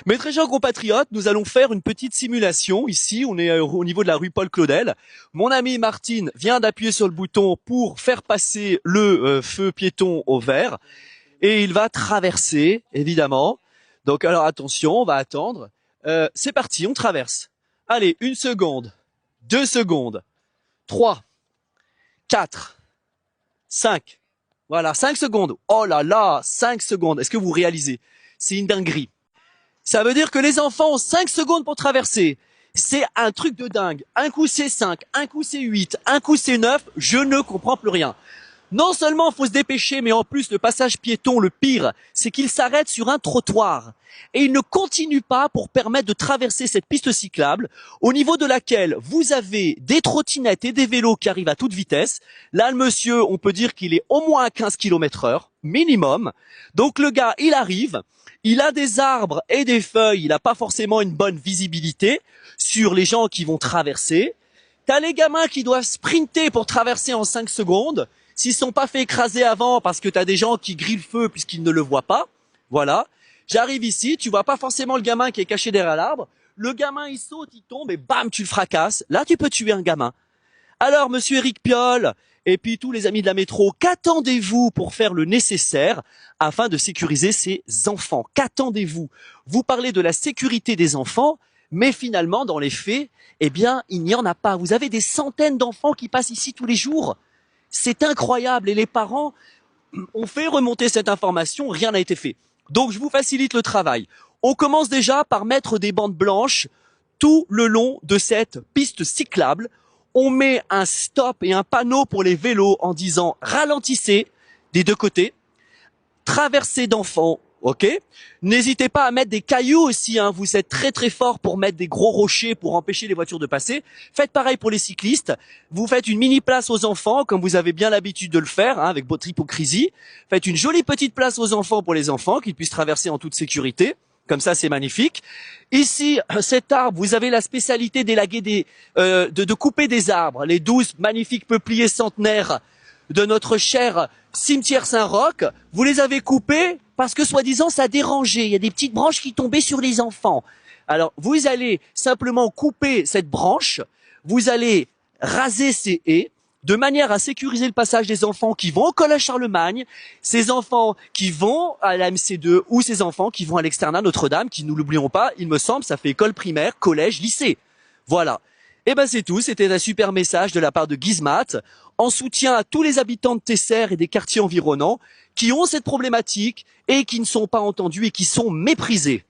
Mes très chers compatriotes, nous allons faire une petite simulation. Ici, on est au niveau de la rue Paul Claudel. Mon ami Martine vient d'appuyer sur le bouton pour faire passer le feu piéton au vert. Et il va traverser, évidemment. Donc alors attention, on va attendre. C'est parti, on traverse. Allez, 1 seconde, 2 secondes, 3, 4, 5. Voilà, 5 secondes. Oh là là, 5 secondes. Est-ce que vous réalisez? C'est une dinguerie. Ça veut dire que les enfants ont 5 secondes pour traverser. C'est un truc de dingue. Un coup c'est 5, un coup c'est 8, un coup c'est 9. Je ne comprends plus rien. Non seulement il faut se dépêcher, mais en plus le passage piéton, le pire, c'est qu'il s'arrête sur un trottoir. Et il ne continue pas pour permettre de traverser cette piste cyclable, au niveau de laquelle vous avez des trottinettes et des vélos qui arrivent à toute vitesse. Là, le monsieur, on peut dire qu'il est au moins à 15 km/h, minimum. Donc le gars, il arrive, il a des arbres et des feuilles, il n'a pas forcément une bonne visibilité sur les gens qui vont traverser. T'as les gamins qui doivent sprinter pour traverser en 5 secondes. S'ils sont pas fait écraser avant parce que t'as des gens qui grillent le feu puisqu'ils ne le voient pas. Voilà. J'arrive ici, tu vois pas forcément le gamin qui est caché derrière l'arbre. Le gamin, il saute, il tombe et bam, tu le fracasses. Là, tu peux tuer un gamin. Alors, monsieur Éric Piolle, et puis tous les amis de la métro, qu'attendez-vous pour faire le nécessaire afin de sécuriser ces enfants? Qu'attendez-vous? Vous parlez de la sécurité des enfants, mais finalement, dans les faits, eh bien, il n'y en a pas. Vous avez des centaines d'enfants qui passent ici tous les jours. C'est incroyable et les parents ont fait remonter cette information, rien n'a été fait. Donc je vous facilite le travail. On commence déjà par mettre des bandes blanches tout le long de cette piste cyclable. On met un stop et un panneau pour les vélos en disant ralentissez des deux côtés, traversée d'enfants. Ok. N'hésitez pas à mettre des cailloux aussi. Hein. Vous êtes très très fort pour mettre des gros rochers pour empêcher les voitures de passer. Faites pareil pour les cyclistes. Vous faites une mini place aux enfants, comme vous avez bien l'habitude de le faire, hein, avec votre hypocrisie. Faites une jolie petite place aux enfants pour les enfants, qu'ils puissent traverser en toute sécurité. Comme ça, c'est magnifique. Ici, cet arbre, vous avez la spécialité d'élaguer de couper des arbres. Les 12 magnifiques peupliers centenaires de notre cher cimetière Saint-Roch. Vous les avez coupés parce que soi-disant ça dérangeait. Il y a des petites branches qui tombaient sur les enfants. Alors, vous allez simplement couper cette branche. Vous allez raser ces haies de manière à sécuriser le passage des enfants qui vont au collège Charlemagne, ces enfants qui vont à la MC2 ou ces enfants qui vont à l'externat Notre-Dame, qui, nous l'oublions pas, il me semble, ça fait école primaire, collège, lycée. Voilà. Et ben c'est tout, c'était un super message de la part de Gizmat, en soutien à tous les habitants de Tesser et des quartiers environnants qui ont cette problématique et qui ne sont pas entendus et qui sont méprisés.